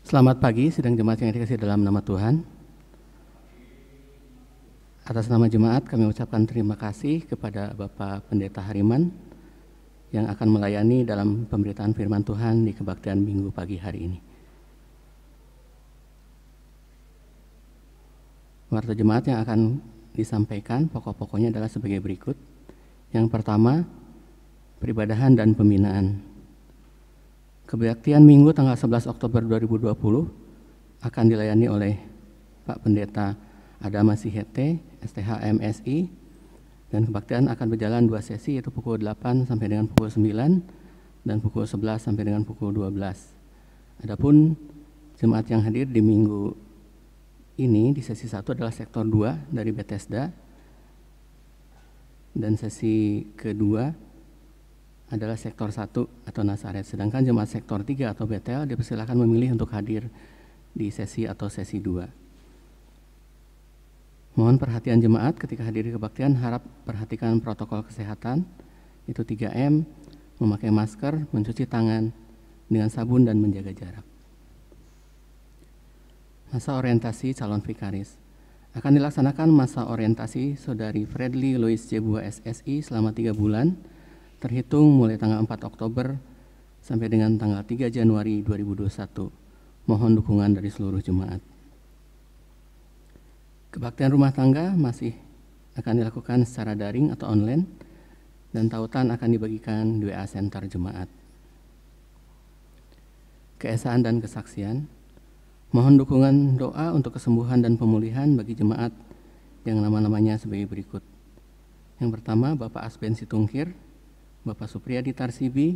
Selamat pagi, sidang jemaat yang dikasihi dalam nama Tuhan. Atas nama jemaat kami ucapkan terima kasih kepada Bapak Pendeta Hariman yang akan melayani dalam pemberitaan firman Tuhan di kebaktian Minggu pagi hari ini. Warta jemaat yang akan disampaikan pokok-pokoknya adalah sebagai berikut. Yang pertama, peribadahan dan pembinaan. Kebaktian Minggu tanggal 11 Oktober 2020 akan dilayani oleh Pak Pendeta Adama Sihete, STH MSI, dan kebaktian akan berjalan 2 sesi, yaitu pukul 8 sampai dengan pukul 9 dan pukul 11 sampai dengan pukul 12. Adapun jemaat yang hadir di minggu ini di sesi 1 adalah sektor 2 dari Bethesda, dan sesi kedua adalah sektor 1 atau Nazaret. Sedangkan jemaat sektor 3 atau Betel dipersilakan memilih untuk hadir di sesi atau sesi 2. Mohon perhatian jemaat ketika hadir di kebaktian, harap perhatikan protokol kesehatan, itu 3M, memakai masker, mencuci tangan dengan sabun dan menjaga jarak. Masa orientasi calon vikaris. Akan dilaksanakan masa orientasi Saudari Fredly Lois Jebua SSI selama 3 bulan, terhitung mulai tanggal 4 Oktober sampai dengan tanggal 3 Januari 2021. Mohon dukungan dari seluruh jemaat. Kebaktian rumah tangga masih akan dilakukan secara daring atau online, dan tautan akan dibagikan di WA Center jemaat. Keesaan dan kesaksian. Mohon dukungan doa untuk kesembuhan dan pemulihan bagi jemaat yang nama-namanya sebagai berikut. Yang pertama, Bapak Asben Situngkir, Bapak Supriyadi Tarsibi,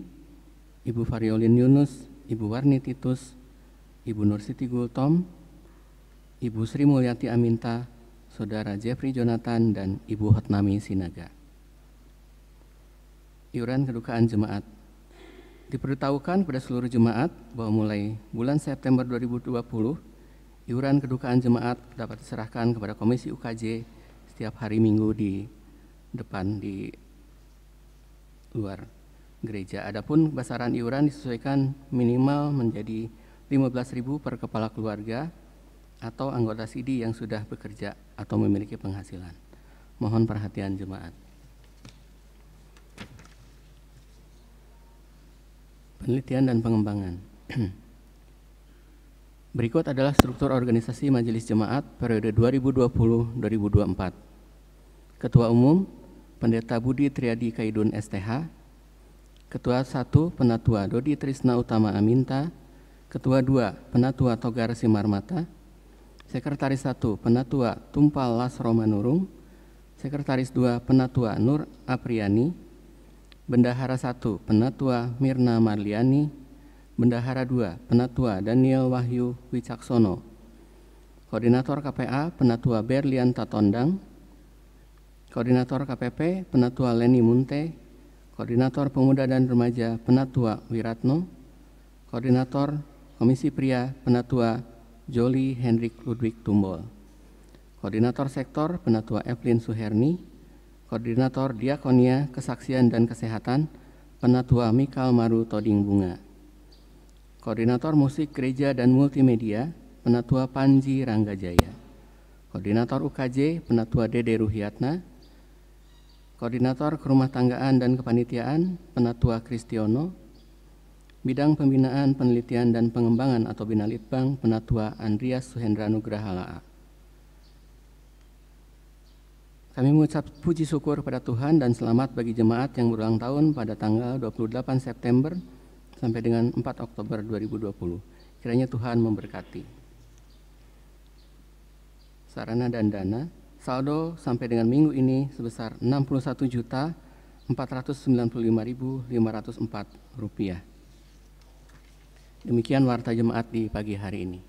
Ibu Variolin Yunus, Ibu Warni Titus, Ibu Nursiti Gultom, Ibu Sri Mulyati Aminta, Saudara Jeffrey Jonathan, dan Ibu Hotnami Sinaga. Iuran kedukaan jemaat. Diberitahukan kepada seluruh jemaat bahwa mulai bulan September 2020, iuran kedukaan jemaat dapat diserahkan kepada Komisi UKJ setiap hari Minggu di depan di luar gereja. Adapun besaran iuran disesuaikan minimal menjadi 15.000 per kepala keluarga atau anggota CD yang sudah bekerja atau memiliki penghasilan. Mohon perhatian jemaat. Penelitian dan pengembangan. Berikut adalah struktur organisasi Majelis Jemaat periode 2020-2024. Ketua Umum Pendeta Budi Triadi Kaidun STH, Ketua 1 Penatua Dodi Trisna Utama Aminta, Ketua 2 Penatua Togar Simarmata, Sekretaris 1 Penatua Tumpal Las Romanurung, Sekretaris 2 Penatua Nur Apriani, Bendahara 1 Penatua Mirna Marliani, Bendahara 2 Penatua Daniel Wahyu Wicaksono, Koordinator KPA Penatua Berlian Tatondang, Koordinator KPP Penatua Leni Munte, Koordinator Pemuda dan Remaja Penatua Wiratno, Koordinator Komisi Pria Penatua Joli Hendrik Ludwig Tumbol, Koordinator Sektor Penatua Evelyn Suherni, Koordinator Diakonia Kesaksian dan Kesehatan Penatua Mikal Maru Toding Bunga, Koordinator Musik Gereja dan Multimedia Penatua Panji Ranggajaya, Koordinator UKJ Penatua Dede Ruhiatna, Koordinator Kerumah Tanggaan dan Kepanitiaan Penatua Kristiono, Bidang Pembinaan, Penelitian dan Pengembangan atau Binalitbang Penatua Andreas Suhendra Nugraha Laa. Kami mengucap puji syukur kepada Tuhan dan selamat bagi jemaat yang berulang tahun pada tanggal 28 September sampai dengan 4 Oktober 2020. Kiranya Tuhan memberkati. Sarana dan dana. Saldo sampai dengan minggu ini sebesar Rp61.495.504. Demikian warta jemaat di pagi hari ini.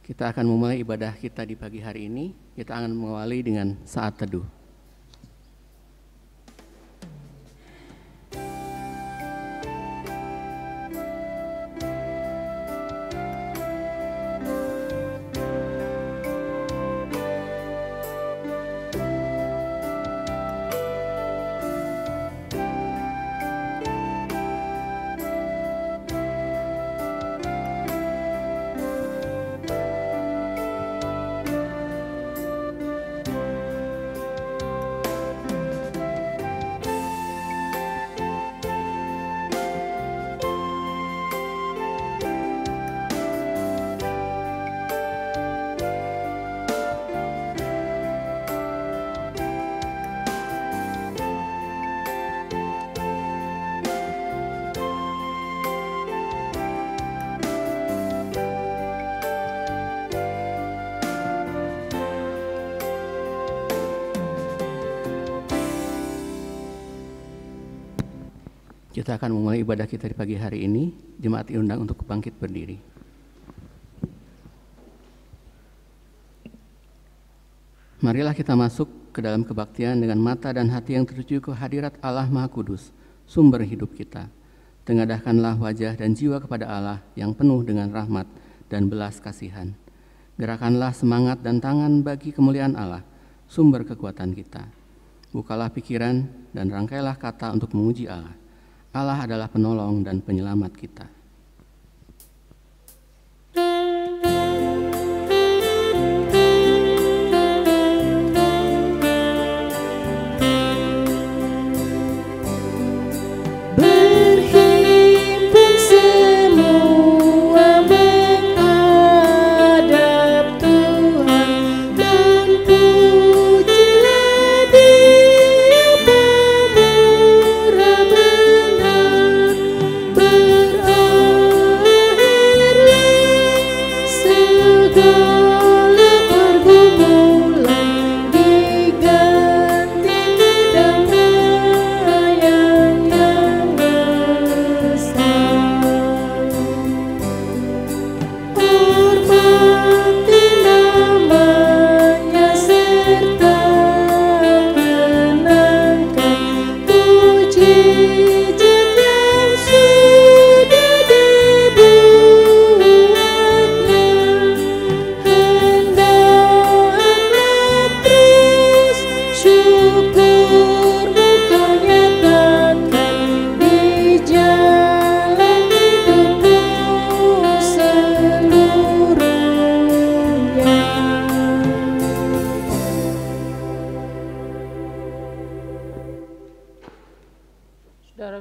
Kita akan memulai ibadah kita di pagi hari ini. Kita akan mengawali dengan saat teduh. Kita akan memulai ibadah kita di pagi hari ini. Jemaat diundang untuk bangkit berdiri. Marilah kita masuk ke dalam kebaktian dengan mata dan hati yang tertuju ke hadirat Allah Maha Kudus, sumber hidup kita. Tengadahkanlah wajah dan jiwa kepada Allah yang penuh dengan rahmat dan belas kasihan. Gerakanlah semangat dan tangan bagi kemuliaan Allah, sumber kekuatan kita. Bukalah pikiran dan rangkailah kata untuk memuji Allah. Allah adalah penolong dan penyelamat kita.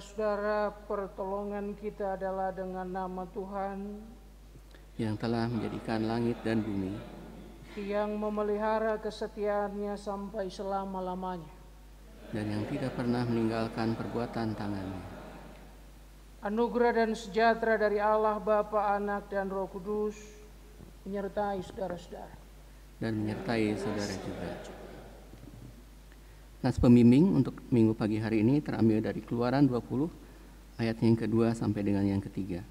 Saudara-saudara, pertolongan kita adalah dengan nama Tuhan yang telah menjadikan langit dan bumi, yang memelihara kesetiaannya sampai selama-lamanya, dan yang tidak pernah meninggalkan perbuatan tangannya. Anugerah dan sejahtera dari Allah Bapa, Anak, dan Roh Kudus menyertai saudara-saudara. Dan menyertai saudara juga. Nas pembimbing untuk minggu pagi hari ini terambil dari Keluaran 20 ayat yang kedua sampai dengan yang ketiga.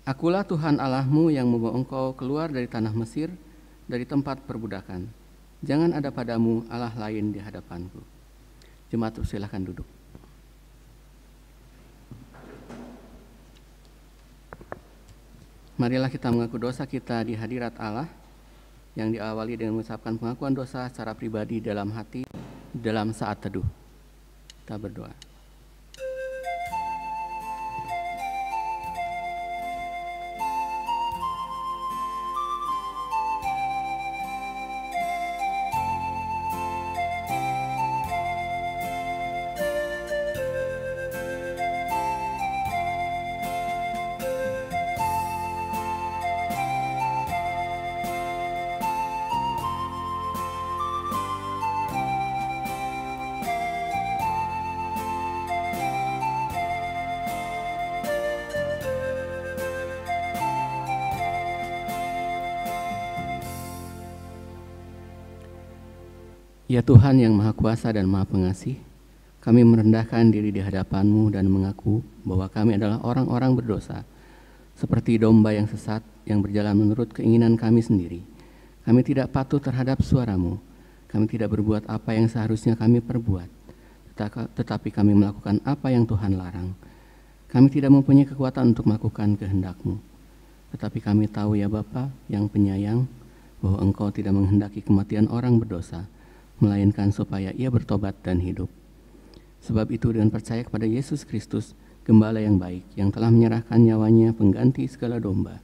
Akulah Tuhan Allahmu yang membawa engkau keluar dari tanah Mesir, dari tempat perbudakan. Jangan ada padamu Allah lain di hadapanku. Jemaat silakan duduk. Marilah kita mengaku dosa kita di hadirat Allah, yang diawali dengan mengucapkan pengakuan dosa secara pribadi dalam hati dalam saat teduh. Kita berdoa. Ya Tuhan yang Maha Kuasa dan Maha Pengasih, kami merendahkan diri di hadapan-Mu dan mengaku bahwa kami adalah orang-orang berdosa, seperti domba yang sesat yang berjalan menurut keinginan kami sendiri. Kami tidak patuh terhadap suara-Mu, kami tidak berbuat apa yang seharusnya kami perbuat, tetapi kami melakukan apa yang Tuhan larang. Kami tidak mempunyai kekuatan untuk melakukan kehendak-Mu, tetapi kami tahu ya Bapa yang penyayang, bahwa Engkau tidak menghendaki kematian orang berdosa, melainkan supaya ia bertobat dan hidup. Sebab itu dengan percaya kepada Yesus Kristus, Gembala yang baik, yang telah menyerahkan nyawanya pengganti segala domba,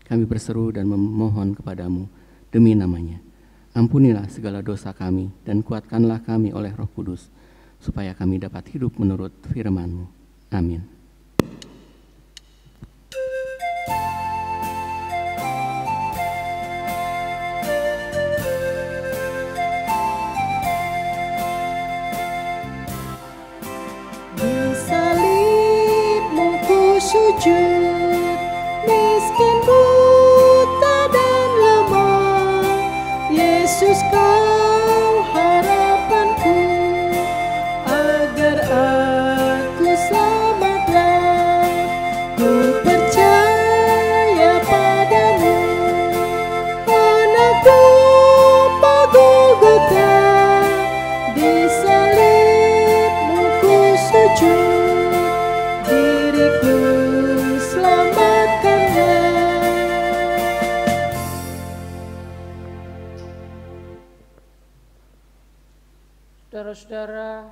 kami berseru dan memohon kepadamu demi namanya. Ampunilah segala dosa kami dan kuatkanlah kami oleh Roh Kudus, supaya kami dapat hidup menurut firman-Mu. Amin. Sujud, miskin, buta dan lemah, Yesus Kau harapanku, agar aku sama Saudara-saudara,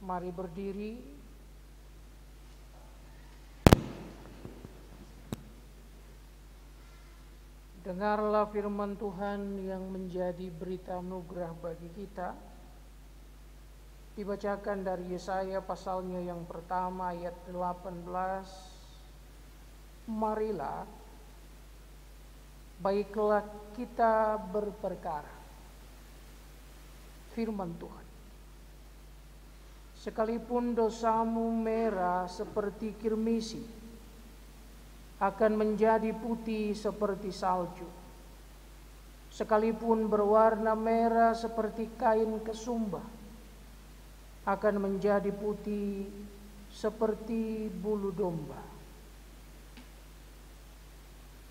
mari berdiri. Dengarlah firman Tuhan yang menjadi berita anugerah bagi kita. Dibacakan dari Yesaya pasalnya yang pertama ayat 18. Marilah, baiklah kita berperkara. Firman Tuhan. Sekalipun dosamu merah seperti kirmisi, akan menjadi putih seperti salju. Sekalipun berwarna merah seperti kain kesumba, akan menjadi putih seperti bulu domba.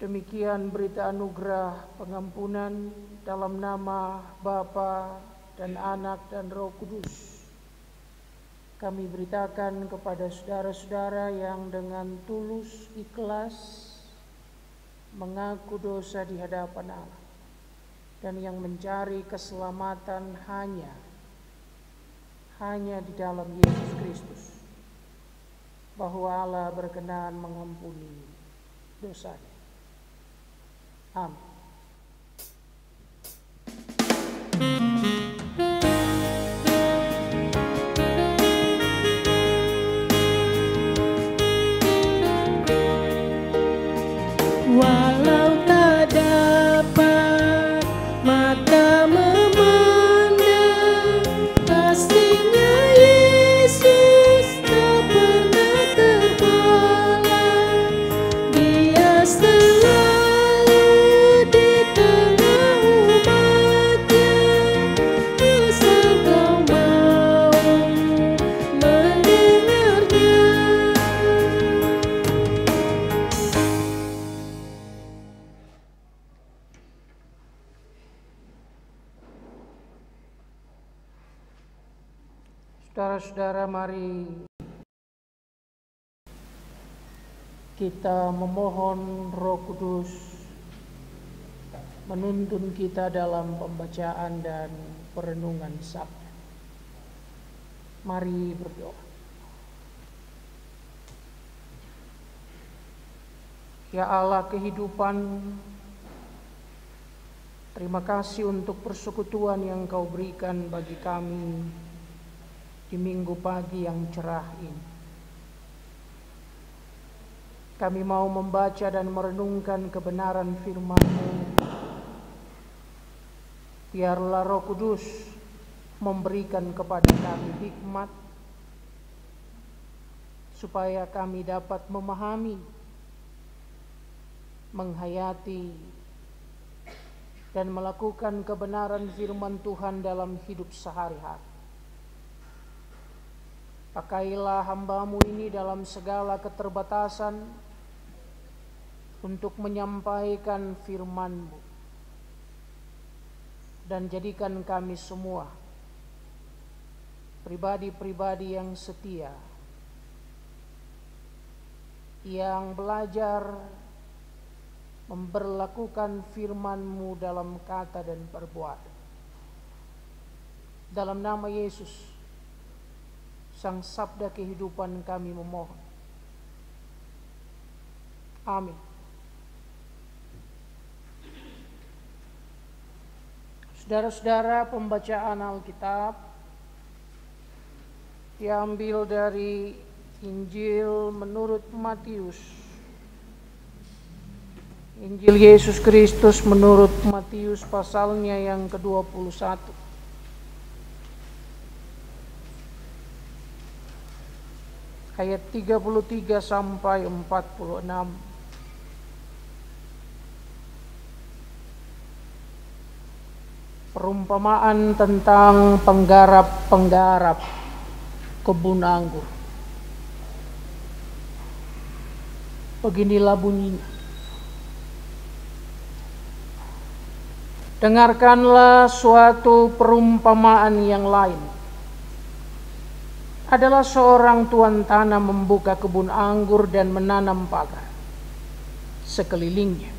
Demikian berita anugerah pengampunan dalam nama Bapa dan Anak dan Roh Kudus. Kami beritakan kepada saudara-saudara yang dengan tulus ikhlas mengaku dosa di hadapan Allah dan yang mencari keselamatan hanya di dalam Yesus Kristus, bahwa Allah berkenan mengampuni dosanya. Amin. Walau tak dapat mata memandang, kasihnya Yesus tak pernah terbalas. Dia selalu di tengah umatnya, asal kau mau mendengarnya. Saudara-saudara, mari kita memohon Roh Kudus menuntun kita dalam pembacaan dan perenungan sabda. Mari berdoa. Ya Allah kehidupan, terima kasih untuk persekutuan yang Kau berikan bagi kami di minggu pagi yang cerah ini. Kami mau membaca dan merenungkan kebenaran firman-Mu. Biarlah Roh Kudus memberikan kepada kami hikmat, supaya kami dapat memahami, menghayati, dan melakukan kebenaran firman Tuhan dalam hidup sehari-hari. Pakailah hamba-Mu ini dalam segala keterbatasan untuk menyampaikan firman-Mu, dan jadikan kami semua pribadi-pribadi yang setia, yang belajar memberlakukan firman-Mu dalam kata dan perbuatan. Dalam nama Yesus, Sang Sabda kehidupan, kami memohon. Amin. Saudara-saudara, pembacaan Alkitab diambil dari Injil menurut Matius. Injil Yesus Kristus menurut Matius pasalnya yang ke-21. Ayat 33 sampai 46. Perumpamaan tentang penggarap-penggarap kebun anggur. Beginilah bunyinya. Dengarkanlah suatu perumpamaan yang lain. Adalah seorang tuan tanah membuka kebun anggur dan menanam pagar sekelilingnya.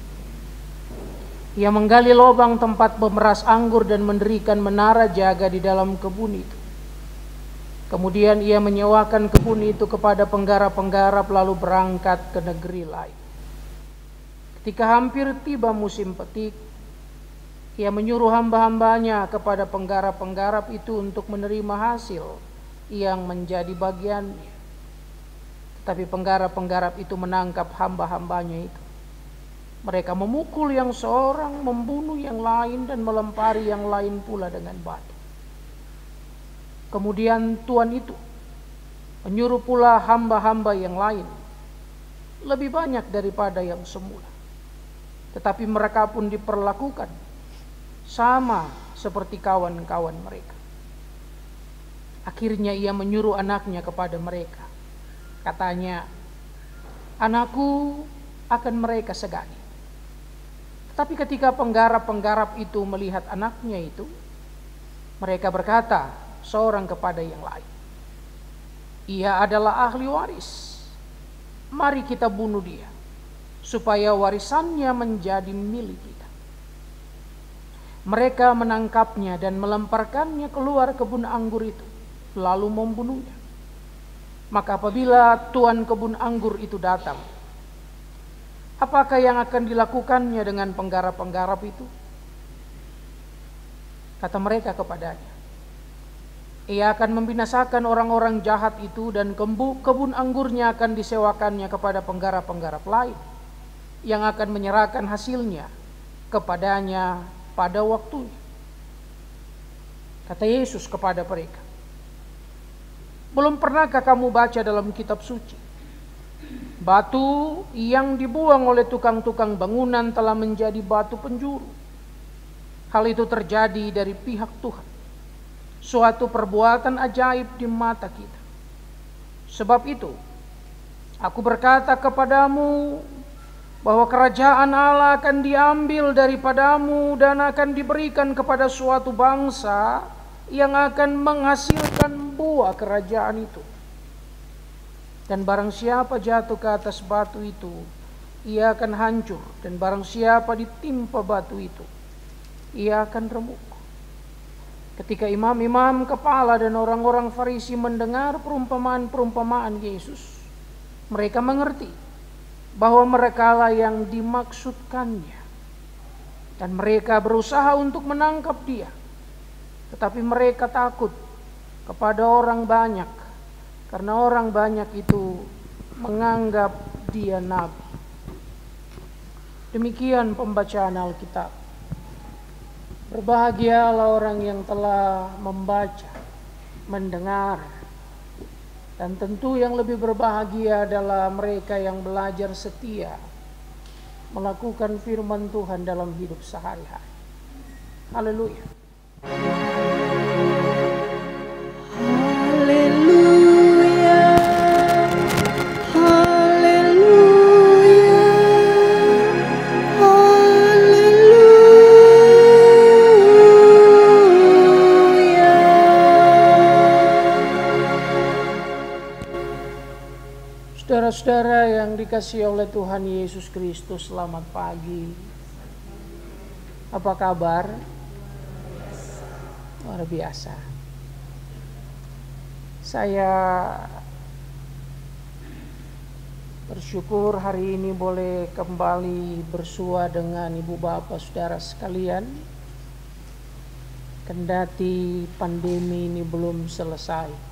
Ia menggali lubang tempat memeras anggur dan mendirikan menara jaga di dalam kebun itu. Kemudian ia menyewakan kebun itu kepada penggarap-penggarap lalu berangkat ke negeri lain. Ketika hampir tiba musim petik, ia menyuruh hamba-hambanya kepada penggarap-penggarap itu untuk menerima hasil yang menjadi bagiannya. Tetapi penggarap-penggarap itu menangkap hamba-hambanya itu. Mereka memukul yang seorang, membunuh yang lain, dan melempari yang lain pula dengan batu. Kemudian tuan itu menyuruh pula hamba-hamba yang lain, lebih banyak daripada yang semula. Tetapi mereka pun diperlakukan sama seperti kawan-kawan mereka. Akhirnya ia menyuruh anaknya kepada mereka. Katanya, "Anakku akan mereka segani." Tapi ketika penggarap-penggarap itu melihat anaknya itu, mereka berkata seorang kepada yang lain, "Ia adalah ahli waris. Mari kita bunuh dia, supaya warisannya menjadi milik kita." Mereka menangkapnya dan melemparkannya keluar kebun anggur itu, lalu membunuhnya. Maka apabila tuan kebun anggur itu datang, apakah yang akan dilakukannya dengan penggarap-penggarap itu? Kata mereka kepadanya, "Ia akan membinasakan orang-orang jahat itu, dan kebun anggurnya akan disewakannya kepada penggarap-penggarap lain yang akan menyerahkan hasilnya kepadanya pada waktunya." Kata Yesus kepada mereka, "Belum pernahkah kamu baca dalam kitab suci, batu yang dibuang oleh tukang-tukang bangunan telah menjadi batu penjuru? Hal itu terjadi dari pihak Tuhan, suatu perbuatan ajaib di mata kita. Sebab itu, aku berkata kepadamu bahwa kerajaan Allah akan diambil daripadamu dan akan diberikan kepada suatu bangsa yang akan menghasilkan buah kerajaan itu. Dan barang siapa jatuh ke atas batu itu, ia akan hancur. Dan barang siapa ditimpa batu itu, ia akan remuk." Ketika imam-imam kepala dan orang-orang Farisi mendengar perumpamaan-perumpamaan Yesus, mereka mengerti bahwa merekalah yang dimaksudkannya, dan mereka berusaha untuk menangkap dia. Tetapi mereka takut kepada orang banyak, karena orang banyak itu menganggap dia nabi. Demikian pembacaan Alkitab. Berbahagialah orang yang telah membaca, mendengar, dan tentu yang lebih berbahagia adalah mereka yang belajar setia melakukan firman Tuhan dalam hidup sehari-hari. Haleluya. Saudara-saudara yang dikasihi oleh Tuhan Yesus Kristus, selamat pagi. Apa kabar? Luar biasa. Saya bersyukur hari ini boleh kembali bersua dengan ibu bapak saudara sekalian. Kendati pandemi ini belum selesai.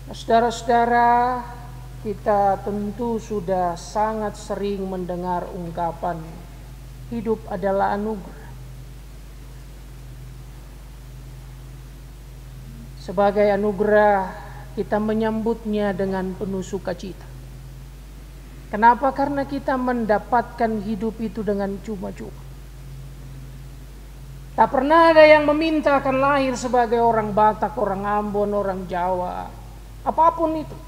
Saudara-saudara, kita tentu sudah sangat sering mendengar ungkapan hidup adalah anugerah. Sebagai anugerah, kita menyambutnya dengan penuh sukacita. Kenapa? Karena kita mendapatkan hidup itu dengan cuma-cuma. Tak pernah ada yang meminta akan lahir sebagai orang Batak, orang Ambon, orang Jawa, apapun itu.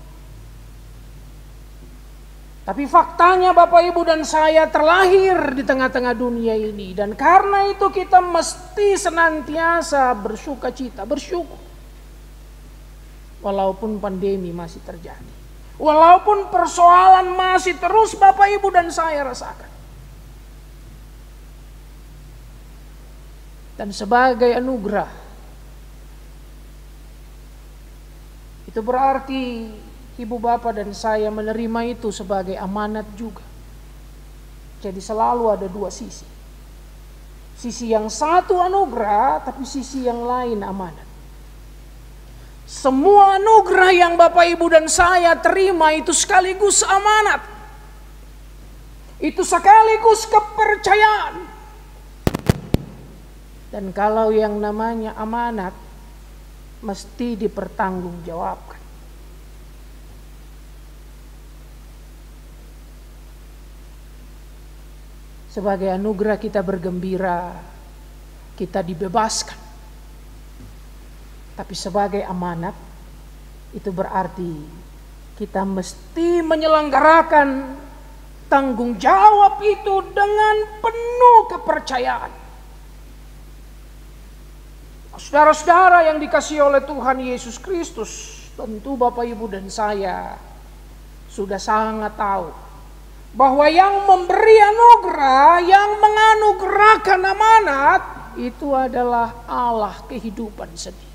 Tapi faktanya Bapak Ibu dan saya terlahir di tengah-tengah dunia ini. Dan karena itu kita mesti senantiasa bersukacita, bersyukur. Walaupun pandemi masih terjadi. Walaupun persoalan masih terus Bapak Ibu dan saya rasakan. Dan sebagai anugerah, Itu berarti ibu bapak dan saya menerima itu sebagai amanat juga. Jadi selalu ada dua sisi. Sisi yang satu anugerah, tapi sisi yang lain amanat. Semua anugerah yang Bapak Ibu dan saya terima itu sekaligus amanat. Itu sekaligus kepercayaan. Dan kalau yang namanya amanat, mesti dipertanggungjawabkan. Sebagai anugerah kita bergembira, kita dibebaskan. Tapi sebagai amanat, itu berarti kita mesti menyelenggarakan tanggung jawab itu dengan penuh kepercayaan. Saudara-saudara yang dikasihi oleh Tuhan Yesus Kristus, tentu Bapak Ibu dan saya sudah sangat tahu bahwa yang memberi anugerah, yang menganugerahkan amanat, itu adalah Allah kehidupan sendiri.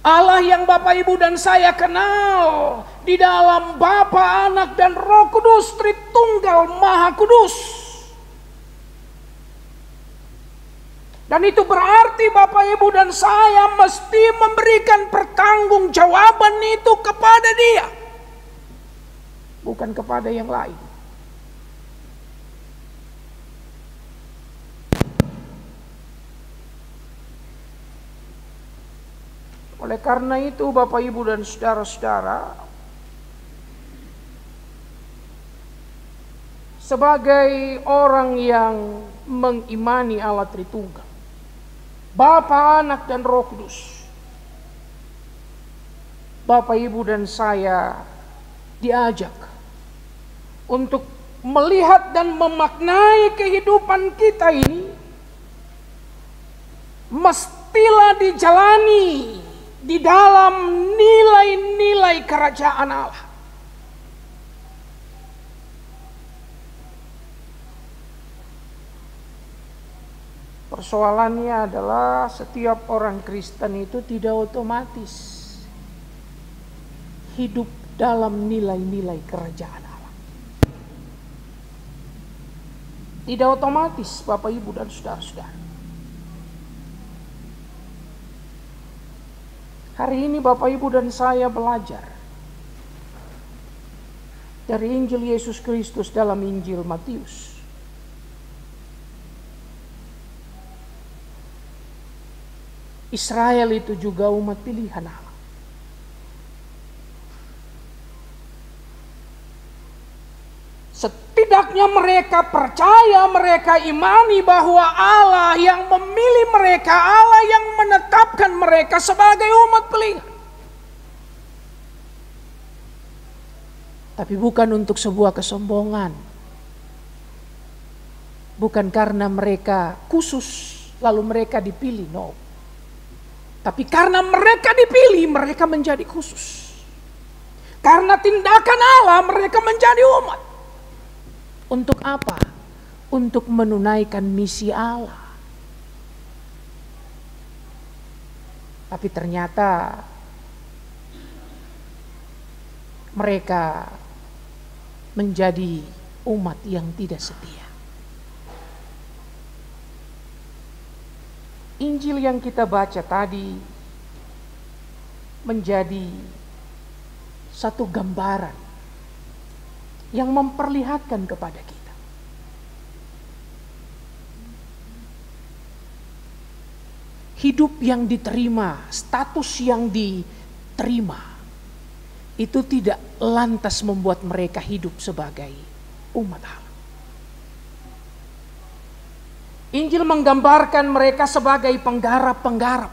Allah yang Bapak Ibu dan saya kenal di dalam Bapa, Anak dan Roh Kudus, Tritunggal Maha Kudus. Dan itu berarti Bapak Ibu dan saya mesti memberikan pertanggungjawaban itu kepada Dia, bukan kepada yang lain. Oleh karena itu Bapak Ibu dan saudara-saudara, sebagai orang yang mengimani Allah Tritunggal, Bapa, Anak dan Roh Kudus, Bapak Ibu dan saya diajak untuk melihat dan memaknai kehidupan kita ini mestilah dijalani di dalam nilai-nilai kerajaan Allah. Persoalannya adalah setiap orang Kristen itu tidak otomatis hidup dalam nilai-nilai kerajaan Allah. Tidak otomatis Bapak Ibu dan saudara-saudara. Hari ini Bapak Ibu dan saya belajar dari Injil Yesus Kristus dalam Injil Matius. Israel itu juga umat pilihan Allah. Setidaknya mereka percaya, mereka imani bahwa Allah yang memilih mereka, Allah yang menetapkan mereka sebagai umat pilihan. Tapi bukan untuk sebuah kesombongan. Bukan karena mereka khusus lalu mereka dipilih, no. Tapi karena mereka dipilih, mereka menjadi khusus. Karena tindakan Allah, mereka menjadi umat. Untuk apa? Untuk menunaikan misi Allah. Tapi ternyata mereka menjadi umat yang tidak setia. Injil yang kita baca tadi menjadi satu gambaran yang memperlihatkan kepada kita hidup yang diterima, status yang diterima itu tidak lantas membuat mereka hidup sebagai umat Allah. Injil menggambarkan mereka sebagai penggarap-penggarap.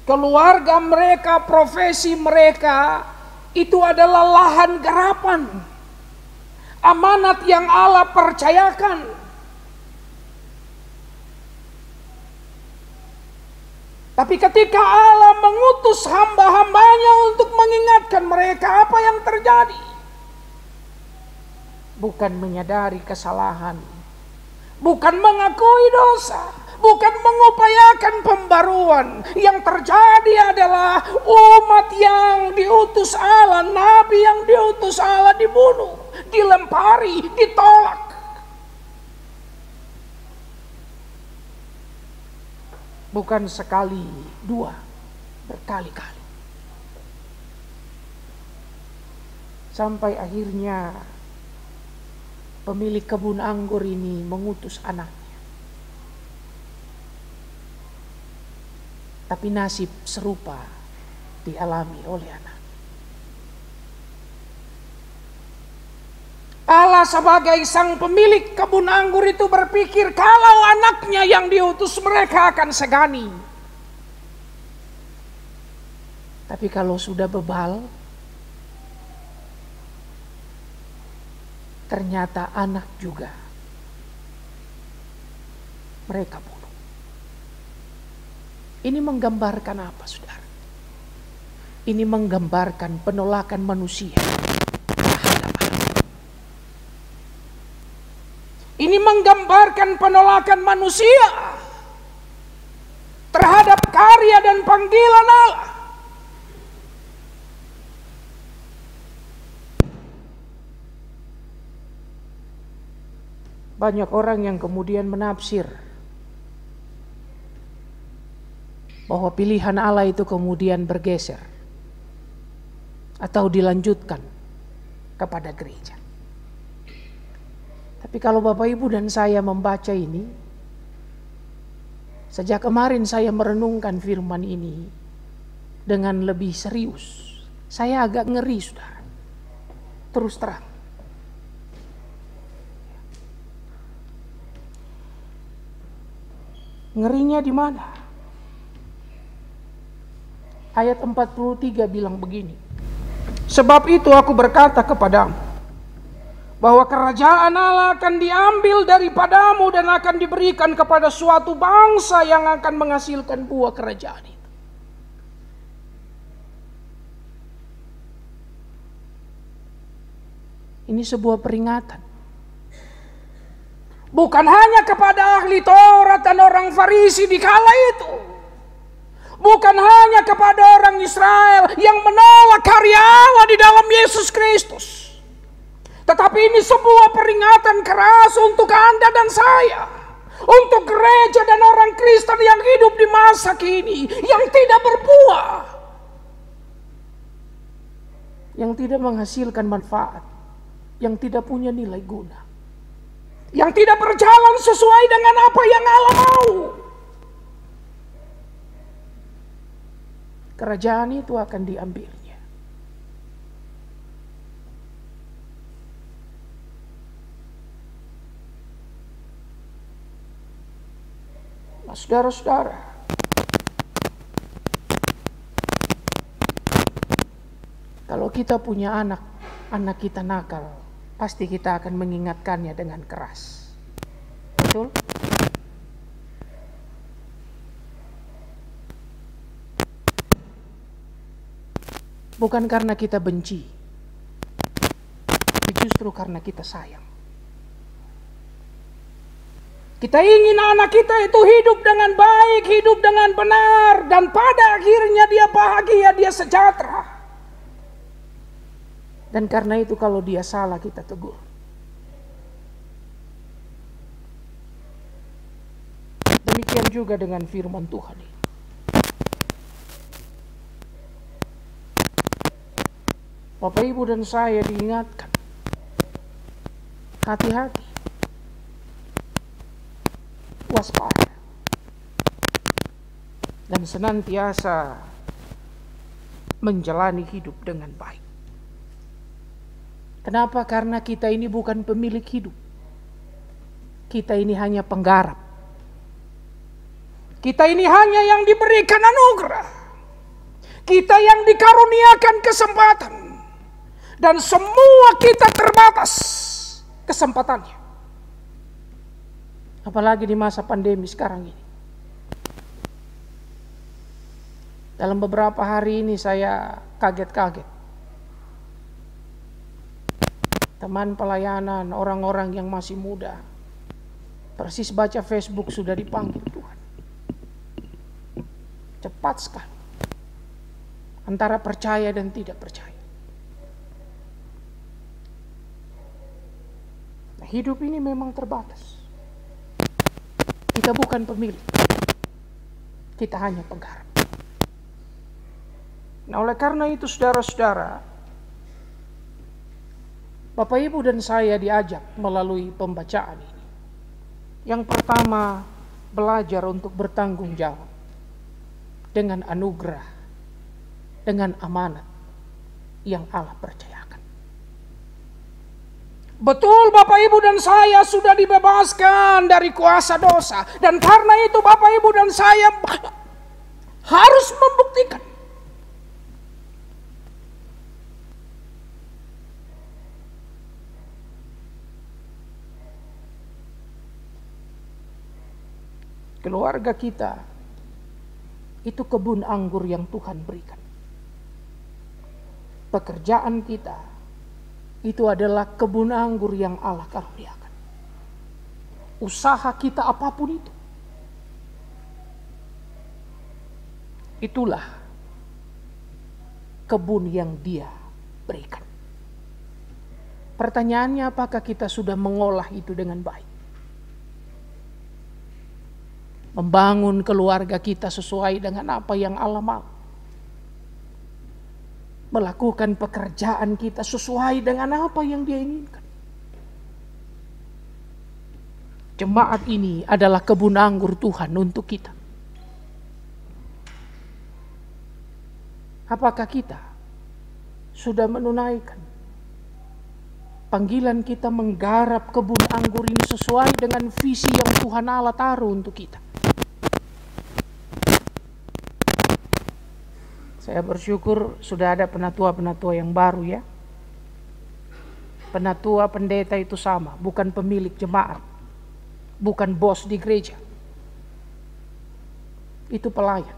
Keluarga mereka, profesi mereka itu adalah lahan garapan. Amanat yang Allah percayakan. Tapi ketika Allah mengutus hamba-hambanya untuk mengingatkan mereka apa yang terjadi, bukan menyadari kesalahan, bukan mengakui dosa, bukan mengupayakan pembaruan. Yang terjadi adalah umat yang diutus Allah, nabi yang diutus Allah dibunuh, dilempari, ditolak. Bukan sekali, dua, berkali-kali. Sampai akhirnya pemilik kebun anggur ini mengutus anaknya. Tapi nasib serupa dialami oleh anak. Allah sebagai sang pemilik kebun anggur itu berpikir kalau anaknya yang diutus mereka akan segani. Tapi kalau sudah bebal, ternyata anak juga mereka bunuh. Ini menggambarkan apa, saudara? Ini menggambarkan penolakan manusia terhadap Allah. Ini menggambarkan penolakan manusia terhadap karya dan panggilan Allah. Banyak orang yang kemudian menafsir bahwa pilihan Allah itu kemudian bergeser atau dilanjutkan kepada gereja. Tapi kalau Bapak Ibu dan saya membaca ini, sejak kemarin saya merenungkan firman ini dengan lebih serius. Saya agak ngeri, saudara. Terus terang. Ngerinya di mana? Ayat 43 bilang begini. Sebab itu aku berkata kepadamu, bahwa kerajaan Allah akan diambil daripadamu dan akan diberikan kepada suatu bangsa yang akan menghasilkan buah kerajaan itu. Ini sebuah peringatan. Bukan hanya kepada ahli Taurat dan orang Farisi di kala itu. Bukan hanya kepada orang Israel yang menolak karya Allah di dalam Yesus Kristus. Tetapi ini sebuah peringatan keras untuk Anda dan saya. Untuk gereja dan orang Kristen yang hidup di masa kini. Yang tidak berbuah. Yang tidak menghasilkan manfaat. Yang tidak punya nilai guna. Yang tidak berjalan sesuai dengan apa yang Allah mau. Kerajaan itu akan diambilnya. Nah, saudara-saudara, kalau kita punya anak kita nakal, pasti kita akan mengingatkannya dengan keras. Betul? Bukan karena kita benci, tapi justru karena kita sayang. Kita ingin anak kita itu hidup dengan baik, hidup dengan benar, dan pada akhirnya dia bahagia, dia sejahtera. Dan karena itu kalau dia salah kita tegur. Demikian juga dengan firman Tuhan ini. Bapak Ibu dan saya diingatkan. Hati-hati. Waspada. Dan senantiasa menjalani hidup dengan baik. Kenapa? Karena kita ini bukan pemilik hidup. Kita ini hanya penggarap. Kita ini hanya yang diberikan anugerah. Kita yang dikaruniakan kesempatan. Dan semua kita terbatas kesempatannya. Apalagi di masa pandemi sekarang ini. Dalam beberapa hari ini saya kaget-kaget. Teman pelayanan, orang-orang yang masih muda, persis baca Facebook sudah dipanggil Tuhan. Cepat sekali. Antara percaya dan tidak percaya. Nah, hidup ini memang terbatas. Kita bukan pemilik. Kita hanya penggarap. Nah, oleh karena itu saudara-saudara, Bapak Ibu dan saya diajak melalui pembacaan ini. Yang pertama, belajar untuk bertanggung jawab dengan anugerah, dengan amanat yang Allah percayakan. Betul, Bapak Ibu dan saya sudah dibebaskan dari kuasa dosa, dan karena itu Bapak Ibu dan saya harus membuktikan. Keluarga kita itu kebun anggur yang Tuhan berikan. Pekerjaan kita itu adalah kebun anggur yang Allah karuniakan. Usaha kita apapun itu, itulah kebun yang Dia berikan. Pertanyaannya, apakah kita sudah mengolah itu dengan baik? Membangun keluarga kita sesuai dengan apa yang Allah mau. Melakukan pekerjaan kita sesuai dengan apa yang Dia inginkan. Jemaat ini adalah kebun anggur Tuhan untuk kita. Apakah kita sudah menunaikan panggilan kita menggarap kebun anggur ini sesuai dengan visi yang Tuhan Allah taruh untuk kita? Saya bersyukur sudah ada penatua-penatua yang baru ya. Penatua pendeta itu sama, bukan pemilik jemaat, bukan bos di gereja. Itu pelayan,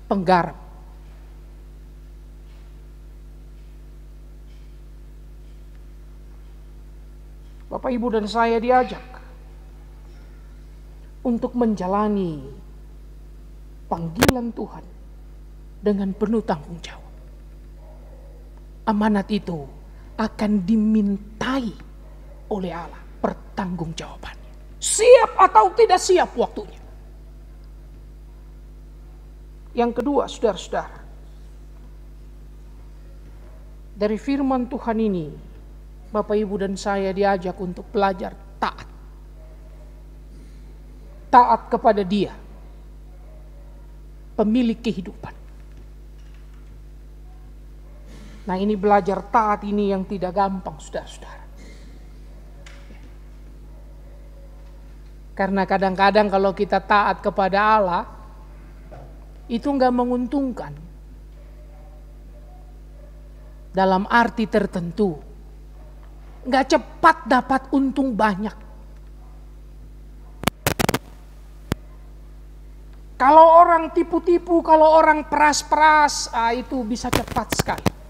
penggarap. Bapak, Ibu dan saya diajak untuk menjalani panggilan Tuhan dengan penuh tanggung jawab. Amanat itu akan dimintai oleh Allah pertanggungjawabannya. Siap atau tidak siap waktunya. Yang kedua, saudara-saudara, dari firman Tuhan ini, Bapak, Ibu dan saya diajak untuk belajar taat. Taat kepada Dia, pemilik kehidupan. Nah, ini belajar taat ini yang tidak gampang, saudara-saudara. Karena kadang-kadang kalau kita taat kepada Allah, itu enggak menguntungkan. Dalam arti tertentu, enggak cepat dapat untung banyak. Kalau orang tipu-tipu, kalau orang peras-peras, itu bisa cepat sekali.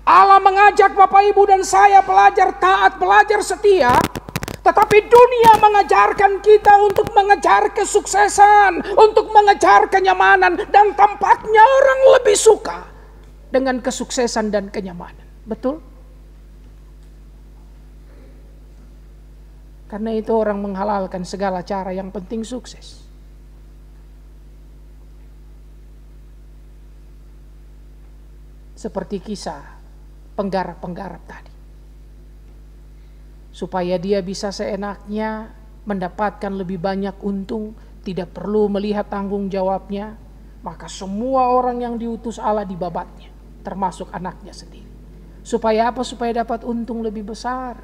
Allah mengajak Bapak, Ibu dan saya belajar taat, belajar setia. Tetapi dunia mengajarkan kita untuk mengejar kesuksesan, untuk mengejar kenyamanan. Dan tampaknya orang lebih suka dengan kesuksesan dan kenyamanan. Betul? Karena itu orang menghalalkan segala cara, yang penting sukses. Seperti kisah penggarap-penggarap tadi. Supaya dia bisa seenaknya mendapatkan lebih banyak untung, tidak perlu melihat tanggung jawabnya, maka semua orang yang diutus Allah dibabatnya, termasuk anaknya sendiri. Supaya apa? Supaya dapat untung lebih besar.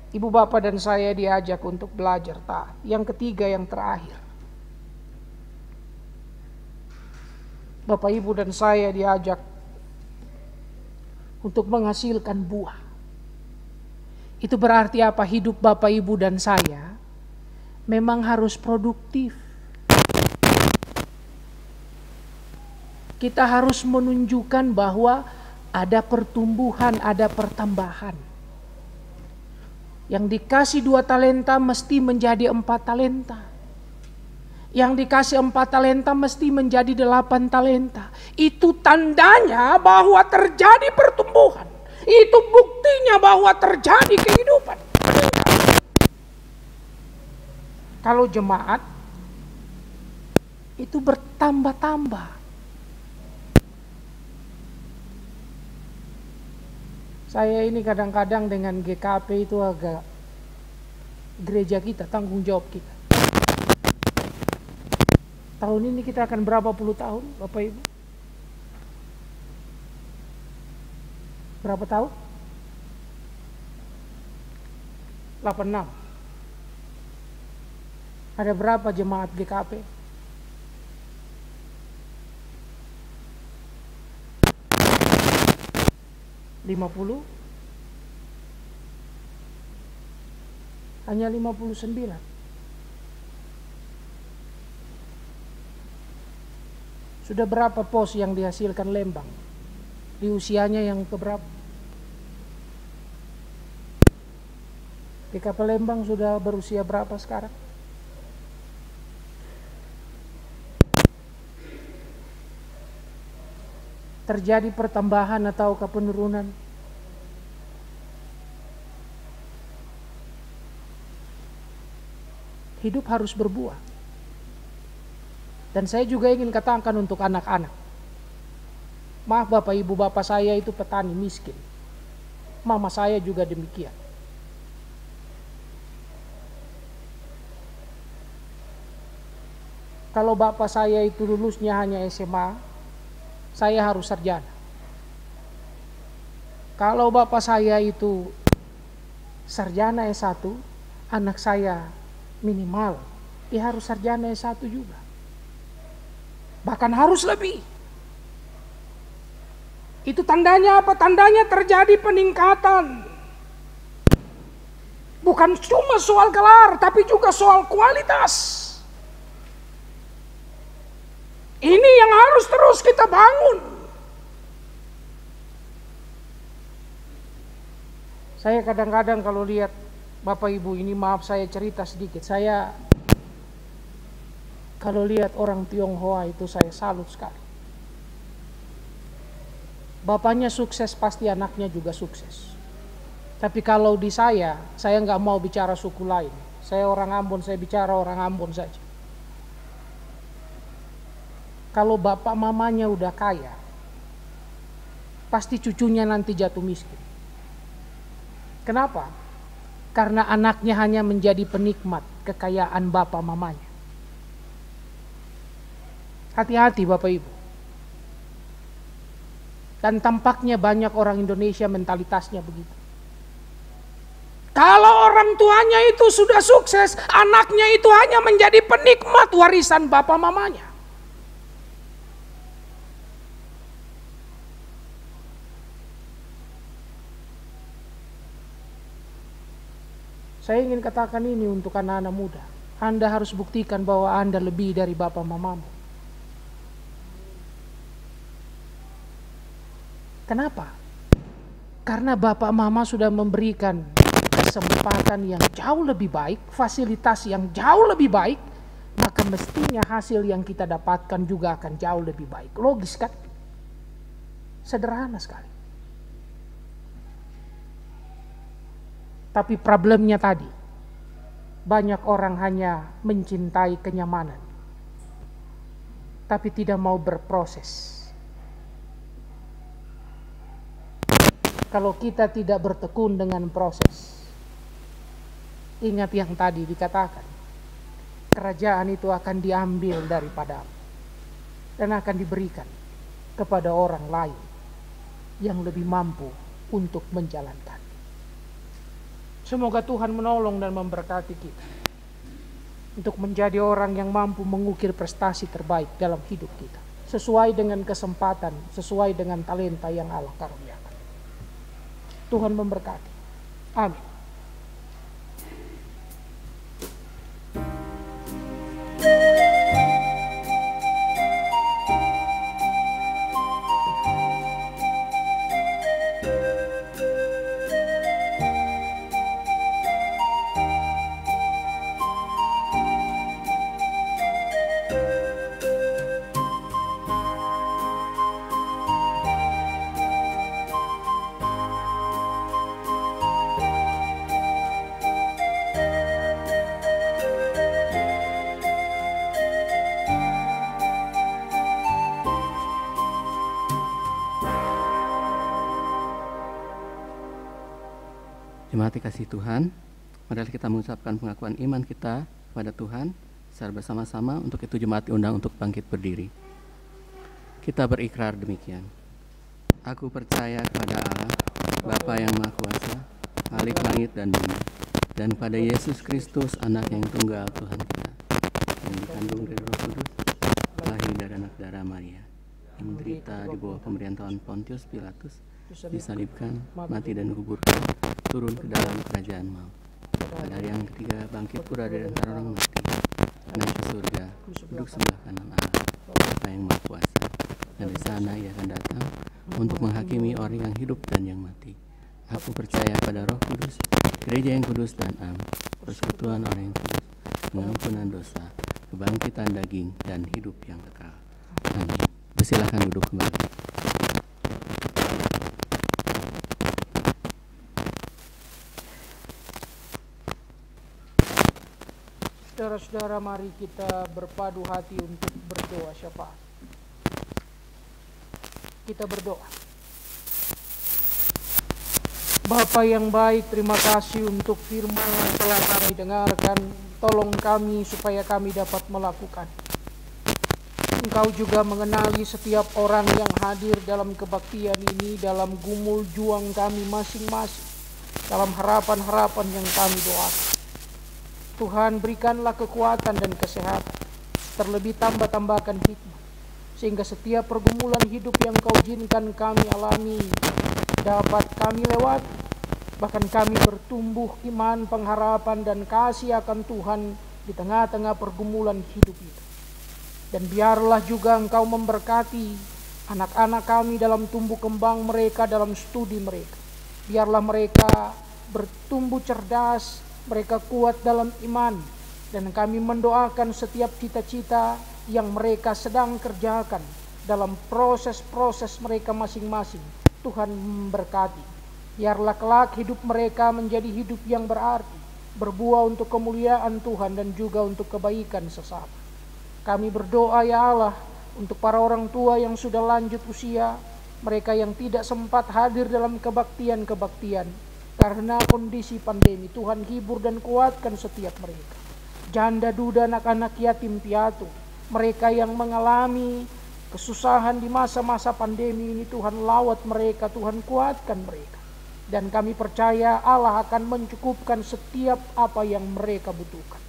Ibu, bapak, dan saya diajak untuk belajar taat. Yang ketiga, yang terakhir, Bapak, Ibu, dan saya diajak untuk menghasilkan buah. Itu berarti apa? Hidup Bapak, Ibu, dan saya memang harus produktif. Kita harus menunjukkan bahwa ada pertumbuhan, ada pertambahan. Yang dikasih 2 talenta mesti menjadi 4 talenta. Yang dikasih 4 talenta mesti menjadi 8 talenta. Itu tandanya bahwa terjadi pertumbuhan. Itu buktinya bahwa terjadi kehidupan. Kalau jemaat itu bertambah-tambah. Saya ini kadang-kadang dengan GKP itu agak gereja kita, tanggung jawab kita. Tahun ini kita akan berapa puluh tahun, Bapak Ibu? Berapa tahun? 86. Ada berapa jemaat GKP? Hanya 59. Sudah berapa pos yang dihasilkan Lembang? Di usianya yang keberapa? GKP Lembang sudah berusia berapa sekarang? Terjadi pertambahan atau penurunan? Hidup harus berbuah. Dan saya juga ingin katakan untuk anak-anak. Maaf Bapak Ibu, bapak saya itu petani miskin. Mama saya juga demikian. Kalau bapak saya itu lulusnya hanya SMA, saya harus sarjana. Kalau bapak saya itu sarjana S1, anak saya minimal dia harus sarjana S1 juga. Bahkan harus lebih. Itu tandanya apa? Tandanya terjadi peningkatan. Bukan cuma soal gelar, tapi juga soal kualitas. Ini yang harus terus kita bangun. Saya kadang-kadang kalau lihat Bapak Ibu, ini maaf saya cerita sedikit. Saya kalau lihat orang Tionghoa itu saya salut sekali. Bapaknya sukses, pasti anaknya juga sukses. Tapi kalau di saya nggak mau bicara suku lain. Saya orang Ambon, saya bicara orang Ambon saja. Kalau bapak mamanya udah kaya, pasti cucunya nanti jatuh miskin. Kenapa? Karena anaknya hanya menjadi penikmat kekayaan bapak mamanya. Hati-hati Bapak Ibu. Dan tampaknya banyak orang Indonesia mentalitasnya begitu. Kalau orang tuanya itu sudah sukses, anaknya itu hanya menjadi penikmat warisan bapak mamanya. Saya ingin katakan ini untuk anak-anak muda. Anda harus buktikan bahwa Anda lebih dari bapak mamamu. Kenapa? Karena bapak mama sudah memberikan kesempatan yang jauh lebih baik, fasilitas yang jauh lebih baik, maka mestinya hasil yang kita dapatkan juga akan jauh lebih baik. Logis kan? Sederhana sekali. Tapi problemnya tadi, banyak orang hanya mencintai kenyamanan, tapi tidak mau berproses. Kalau kita tidak bertekun dengan proses, ingat yang tadi dikatakan, kerajaan itu akan diambil daripadamu dan akan diberikan kepada orang lain yang lebih mampu untuk menjalankan. Semoga Tuhan menolong dan memberkati kita untuk menjadi orang yang mampu mengukir prestasi terbaik dalam hidup kita, sesuai dengan kesempatan, sesuai dengan talenta yang Allah karuniakan. Tuhan memberkati. Amin. Jemaat dikasihi Tuhan, mari kita mengucapkan pengakuan iman kita kepada Tuhan secara bersama-sama. Untuk itu jemaat diundang untuk bangkit berdiri. Kita berikrar demikian. Aku percaya kepada Allah, Bapa yang Maha Kuasa, Khalik langit dan bumi, dan pada Yesus Kristus, Anak yang tunggal Tuhan kita, yang dikandung dari Roh Kudus, lahir dari anak darah Maria, yang menderita di bawah pemerintahan Pontius Pilatus, disalibkan, mati dan dikuburkan, turun ke dalam kerajaan maut. Pada hari yang ketiga bangkit pula dari antara orang mati, naik ke surga, duduk sebelah kanan Allah, Bapa yang Maha Kuasa, dan di sana Ia akan datang untuk menghakimi orang yang hidup dan yang mati. Aku percaya pada Roh Kudus, gereja yang kudus dan am, persekutuan orang yang kudus, pengampunan dosa, kebangkitan daging dan hidup yang kekal. Amin. Persilakan duduk kembali. Saudara-saudara, mari kita berpadu hati untuk berdoa syafaat. Kita berdoa. Bapa yang baik, terima kasih untuk firman yang telah kami dengarkan. Tolong kami supaya kami dapat melakukan. Engkau juga mengenali setiap orang yang hadir dalam kebaktian ini, dalam gumul juang kami masing-masing, dalam harapan-harapan yang kami doakan. Tuhan, berikanlah kekuatan dan kesehatan, terlebih tambahkan hikmat, sehingga setiap pergumulan hidup yang Kau izinkan kami alami dapat kami lewati, bahkan kami bertumbuh iman, pengharapan, dan kasih akan Tuhan di tengah-tengah pergumulan hidup itu. Dan biarlah juga Engkau memberkati anak-anak kami dalam tumbuh kembang mereka, dalam studi mereka. Biarlah mereka bertumbuh cerdas, mereka kuat dalam iman, dan kami mendoakan setiap cita-cita yang mereka sedang kerjakan dalam proses-proses mereka masing-masing. Tuhan memberkati. Biarlah kelak hidup mereka menjadi hidup yang berarti, berbuah untuk kemuliaan Tuhan dan juga untuk kebaikan sesama. Kami berdoa ya Allah untuk para orang tua yang sudah lanjut usia, mereka yang tidak sempat hadir dalam kebaktian-kebaktian karena kondisi pandemi. Tuhan hibur dan kuatkan setiap mereka. Janda duda, anak-anak yatim piatu, mereka yang mengalami kesusahan di masa-masa pandemi ini, Tuhan lawat mereka, Tuhan kuatkan mereka. Dan kami percaya Allah akan mencukupkan setiap apa yang mereka butuhkan.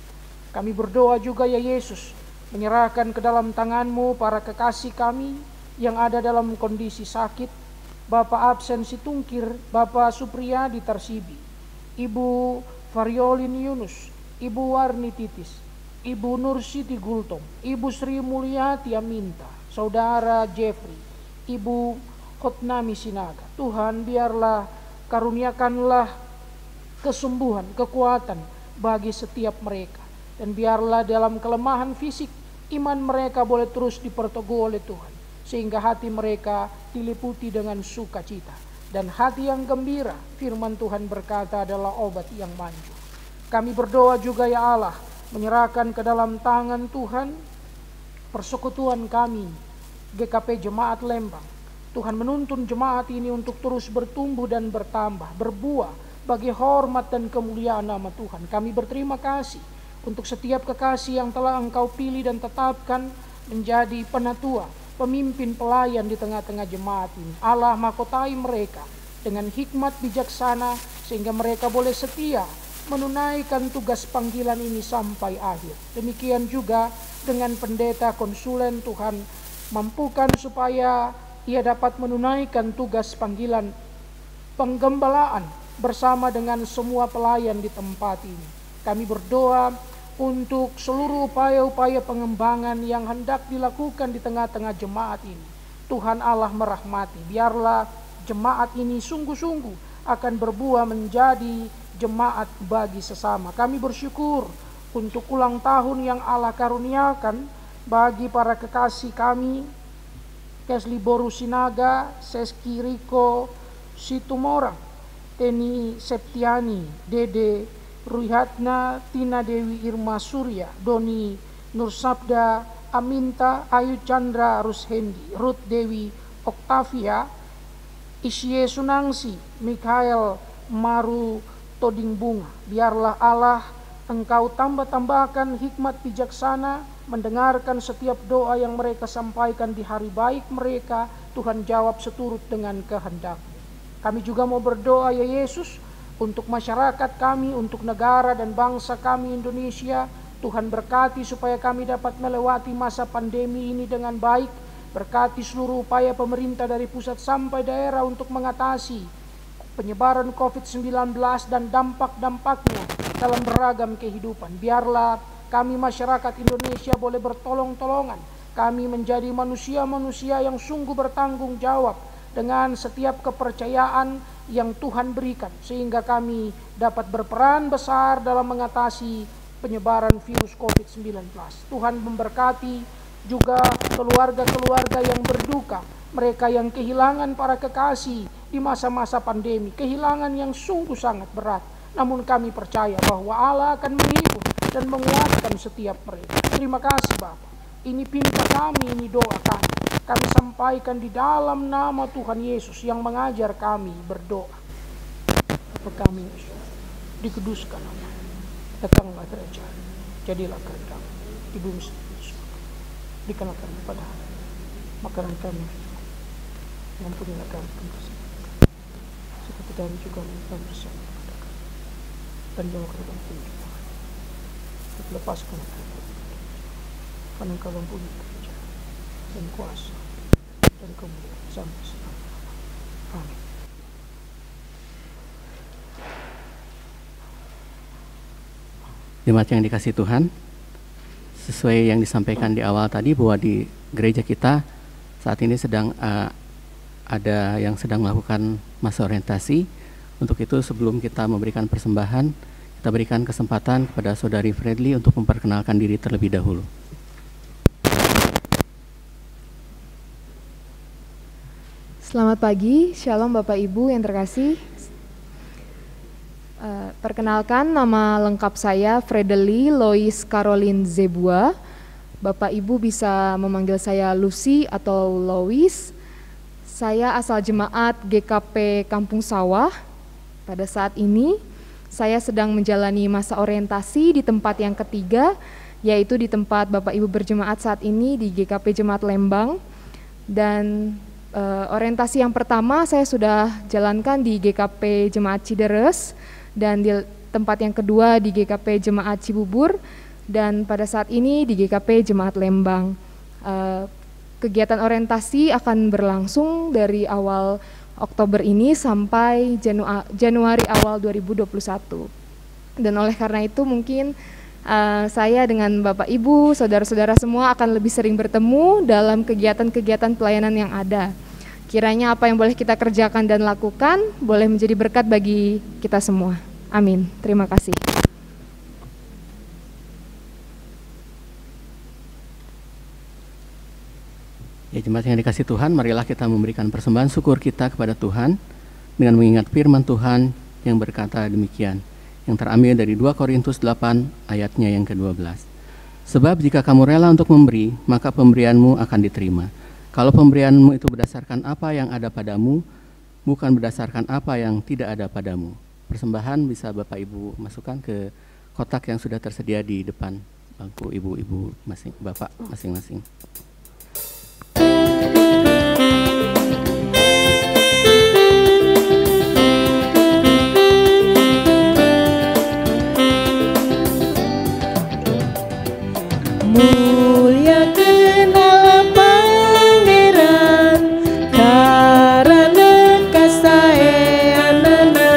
Kami berdoa juga ya Yesus, menyerahkan ke dalam tangan-Mu para kekasih kami yang ada dalam kondisi sakit. Bapak absen Situngkir, Bapak Supriyadi Tarsibi, Ibu Variolin Yunus, Ibu Warni Titis, Ibu Nursiti Gultom, Ibu Sri Mulyati Aminta, Saudara Jeffrey, Ibu Hotnami Sinaga. Tuhan, biarlah karuniakanlah kesembuhan, kekuatan bagi setiap mereka. Dan biarlah dalam kelemahan fisik, iman mereka boleh terus diperteguh oleh Tuhan, sehingga hati mereka diliputi dengan sukacita. Dan hati yang gembira, firman Tuhan berkata, adalah obat yang manjur. Kami berdoa juga ya Allah, menyerahkan ke dalam tangan Tuhan persekutuan kami, GKP Jemaat Lembang. Tuhan menuntun jemaat ini untuk terus bertumbuh dan bertambah, berbuah bagi hormat dan kemuliaan nama Tuhan. Kami berterima kasih untuk setiap kekasih yang telah Engkau pilih dan tetapkan menjadi penatua, pemimpin pelayan di tengah-tengah jemaat ini. Allah mahkotai mereka dengan hikmat bijaksana, sehingga mereka boleh setia menunaikan tugas panggilan ini sampai akhir. Demikian juga dengan pendeta konsulen, Tuhan mampukan supaya ia dapat menunaikan tugas panggilan penggembalaan bersama dengan semua pelayan di tempat ini. Kami berdoa untuk seluruh upaya-upaya pengembangan yang hendak dilakukan di tengah-tengah jemaat ini. Tuhan Allah merahmati. Biarlah jemaat ini sungguh-sungguh akan berbuah menjadi jemaat bagi sesama. Kami bersyukur untuk ulang tahun yang Allah karuniakan bagi para kekasih kami, Kesli Boru Sinaga, Seski Riko Situmorang, Teni Septiani, Dede Ruihatna, Tina Dewi Irma Surya, Doni Nursabda, Aminta, Ayu Chandra Rushendi, Ruth Dewi Oktavia, Isye Sunangsi, Mikhael Maru toding bunga. Biarlah Allah Engkau tambah-tambahkan hikmat bijaksana mendengarkan setiap doa yang mereka sampaikan di hari baik mereka. Tuhan jawab seturut dengan kehendak. Kami juga mau berdoa ya Yesus untuk masyarakat kami, untuk negara dan bangsa kami Indonesia. Tuhan berkati supaya kami dapat melewati masa pandemi ini dengan baik. Berkati seluruh upaya pemerintah dari pusat sampai daerah untuk mengatasi penyebaran COVID-19 dan dampak-dampaknya dalam beragam kehidupan. Biarlah kami masyarakat Indonesia boleh bertolong-tolongan. Kami menjadi manusia-manusia yang sungguh bertanggung jawab dengan setiap kepercayaan yang Tuhan berikan, sehingga kami dapat berperan besar dalam mengatasi penyebaran virus COVID-19. Tuhan memberkati juga keluarga-keluarga yang berduka, mereka yang kehilangan para kekasih di masa-masa pandemi, kehilangan yang sungguh sangat berat. Namun kami percaya bahwa Allah akan menghibur dan menguatkan setiap mereka. Terima kasih Bapa. Ini pinta kami, ini doa kami. Kami sampaikan di dalam nama Tuhan Yesus yang mengajar kami berdoa. Bapa kami Yesus, dikuduskan nama, datanglah kerajaan, jadilah kehendak di bumi seperti di surga. Dikenakan kepada makanan kami, ampunilah kami dosa seperti kami juga mengampuni bersama kepada kami, dan jangan ke dalam pencobaan, tapi lepaskan kami karena Engkau mempunyai kerajaan dan kuasa dan kemuliaan sampai selama-lamanya. Amin. Jemaat yang dikasihi Tuhan, sesuai yang disampaikan di awal tadi bahwa di gereja kita saat ini sedang ada yang sedang melakukan masa orientasi. Untuk itu sebelum kita memberikan persembahan, kita berikan kesempatan kepada Saudari Fredly untuk memperkenalkan diri terlebih dahulu. Selamat pagi, Shalom Bapak Ibu yang terkasih. Perkenalkan, nama lengkap saya Fredly Lois Caroline Zebua. Bapak Ibu bisa memanggil saya Lucy atau Lois. Saya asal jemaat GKP Kampung Sawah. Pada saat ini saya sedang menjalani masa orientasi di tempat yang ketiga, yaitu di tempat Bapak Ibu berjemaat saat ini di GKP Jemaat Lembang. Dan orientasi yang pertama saya sudah jalankan di GKP Jemaat Cideres, dan di tempat yang kedua di GKP Jemaat Cibubur, dan pada saat ini di GKP Jemaat Lembang. Kegiatan orientasi akan berlangsung dari awal Oktober ini sampai Januari awal 2021. Dan oleh karena itu mungkin saya dengan Bapak Ibu, saudara-saudara semua akan lebih sering bertemu dalam kegiatan-kegiatan pelayanan yang ada. Kiranya apa yang boleh kita kerjakan dan lakukan boleh menjadi berkat bagi kita semua. Amin. Terima kasih. Ya, jemaat yang dikasihi Tuhan, marilah kita memberikan persembahan syukur kita kepada Tuhan dengan mengingat firman Tuhan yang berkata demikian, yang terambil dari 2 Korintus 8 ayatnya yang ke-12. Sebab jika kamu rela untuk memberi, maka pemberianmu akan diterima. Kalau pemberianmu itu berdasarkan apa yang ada padamu, bukan berdasarkan apa yang tidak ada padamu. Persembahan bisa Bapak Ibu masukkan ke kotak yang sudah tersedia di depan bangku ibu-ibu bapak masing-masing. Muliakan Allah Pangeran karana kasaeanana.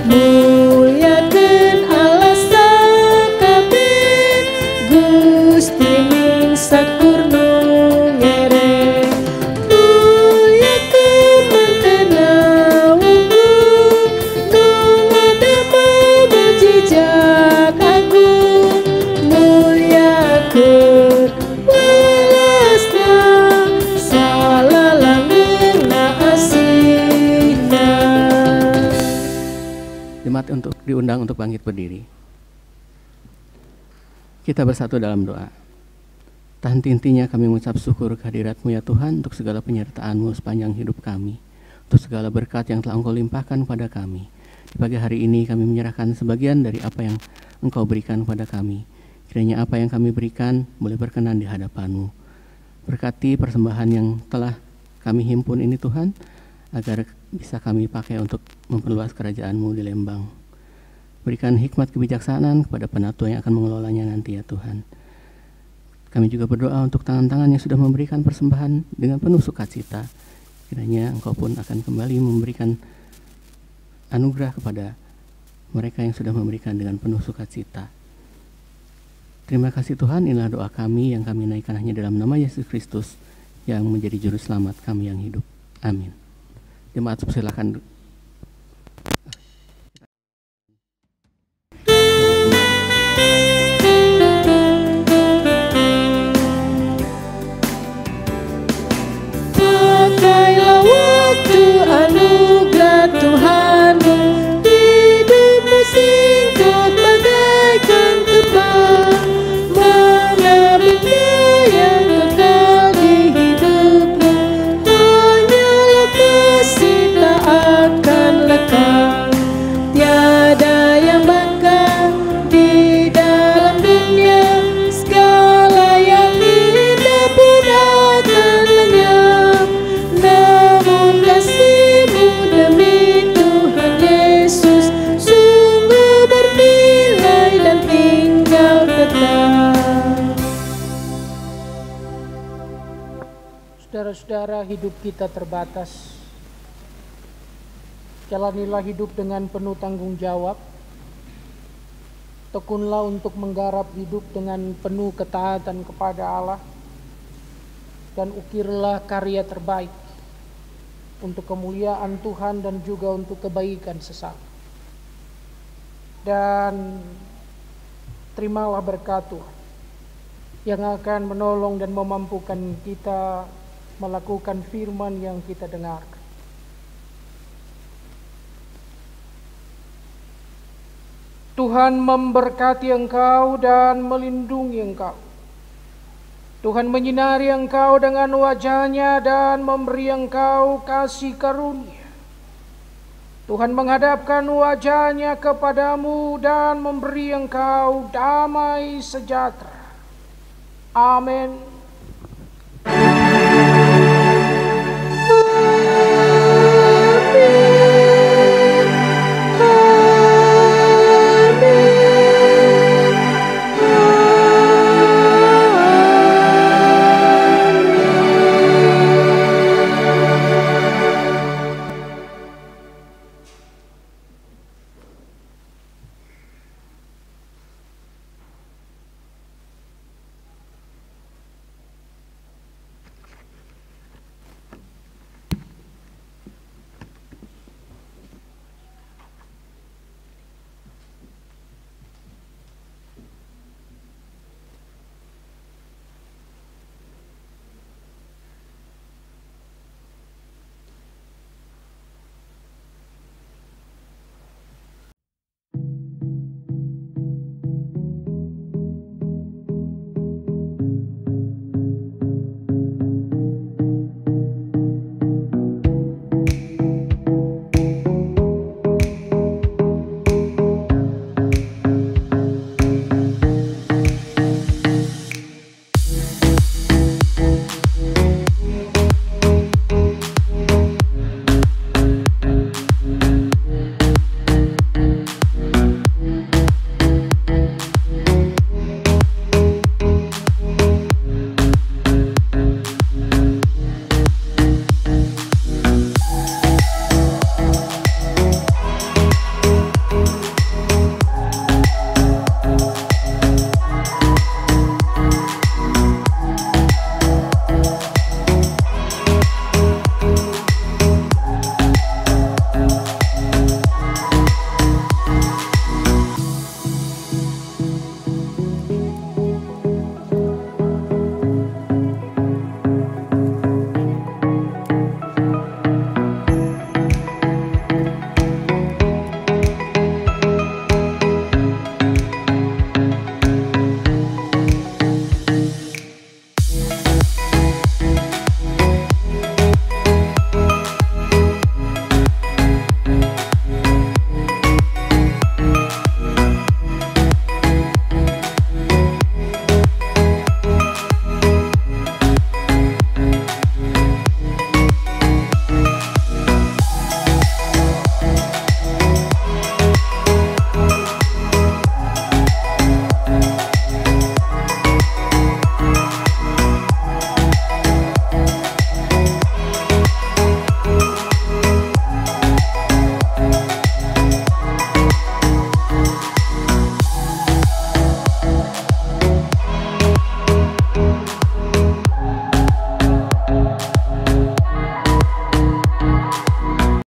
Muliakan Allah sakabeh Gusti ning sakurno ngere. Muliakan mantena wuku nung ada mujizat agung. Muliakan welasna salalanggeuna asihna. Jemaat untuk diundang untuk bangkit berdiri. Kita bersatu dalam doa. Tak henti-hentinya kami mengucap syukur kehadirat-Mu ya Tuhan, untuk segala penyertaan-Mu sepanjang hidup kami, untuk segala berkat yang telah Engkau limpahkan pada kami. Di pagi hari ini kami menyerahkan sebagian dari apa yang Engkau berikan kepada kami. Kiranya apa yang kami berikan boleh berkenan di hadapan-Mu. Berkati persembahan yang telah kami himpun ini Tuhan, agar bisa kami pakai untuk memperluas kerajaan-Mu di Lembang. Berikan hikmat kebijaksanaan kepada penatua yang akan mengelolanya nanti ya Tuhan. Kami juga berdoa untuk tangan-tangan yang sudah memberikan persembahan dengan penuh sukacita. Kiranya Engkau pun akan kembali memberikan anugerah kepada mereka yang sudah memberikan dengan penuh sukacita. Terima kasih Tuhan, inilah doa kami yang kami naikkan hanya dalam nama Yesus Kristus yang menjadi juru selamat kami yang hidup. Amin. Jemaat silakan. Pakailah waktu anugerah Tuhanmu, hidupmu singkat bagaikan terbang, mana benda yang kekal di hidupmu, hanyalah kasih tak akan lekang. Tiada yang bakal di dalam dunia, segala yang indah pun akan lenyap. Namun kasih-Mu demi Tuhan Yesus sungguh bernilai dan tinggal tetap. Saudara-saudara, hidup kita terbatas. Jalanilah hidup dengan penuh tanggung jawab. Tekunlah untuk menggarap hidup dengan penuh ketaatan kepada Allah. Dan ukirlah karya terbaik untuk kemuliaan Tuhan dan juga untuk kebaikan sesama. Dan terimalah berkat Tuhan yang akan menolong dan memampukan kita melakukan firman yang kita dengarkan. Tuhan memberkati engkau dan melindungi engkau. Tuhan menyinari engkau dengan wajah-Nya dan memberi engkau kasih karunia. Tuhan menghadapkan wajah-Nya kepadamu dan memberi engkau damai sejahtera. Amin.